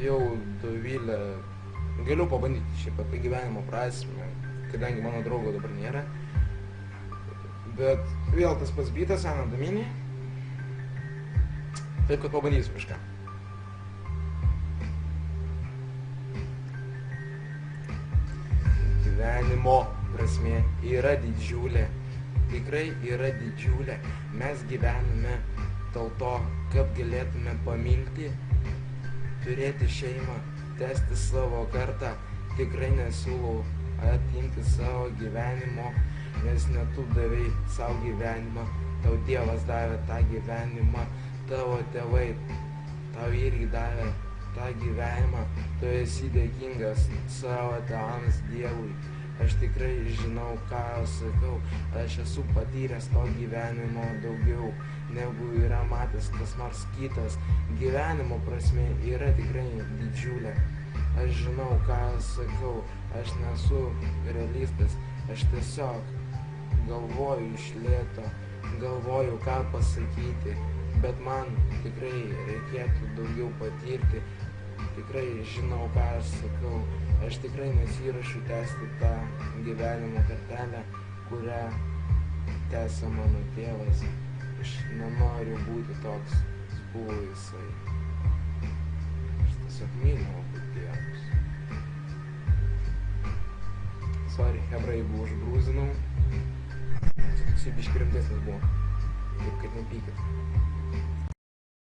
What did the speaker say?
jau Dovilė, galiu pabandyti šiaip apie gyvenimo prasmę, kadangi mano draugo dabar nėra. Bet vėl tas pats bitas, Ana Domini. Taip, kad pabandysiu kažką. Gyvenimo prasmė yra didžiulė, tikrai yra didžiulė. Mes gyvename dėl to, kad galėtume pamilti, turėti šeimą, tęsti savo kartą. Tikrai nesiūlau atimti savo gyvenimo, nes ne tu davei savo gyvenimą, tau Dievas davė tą gyvenimą, tavo tėvai tau irgi davė tą gyvenimą, tu esi dėkingas savo tėvams, Dievui. Aš tikrai žinau, ką sakau, aš esu patyręs to gyvenimo daugiau, negu yra matęs kas nors kitas. Gyvenimo prasmė yra tikrai didžiulė. Aš žinau, ką sakau, aš nesu realistas, aš tiesiog galvoju iš lėto, galvoju, ką pasakyti, bet man tikrai reikėtų daugiau patirti, tikrai žinau, ką aš sakau, aš tikrai nesiruošiu tęsti tą gyvenimo kartelę, kurią tęsia mano tėvas. Aš nenoriu būti toks, buvo jisai. Aš tiesiog myliu abu tėvus. Sorry, hebra, jeigu užgrūzinau. Toksai biški rimtesnis buvo. Taip, kad nepykit.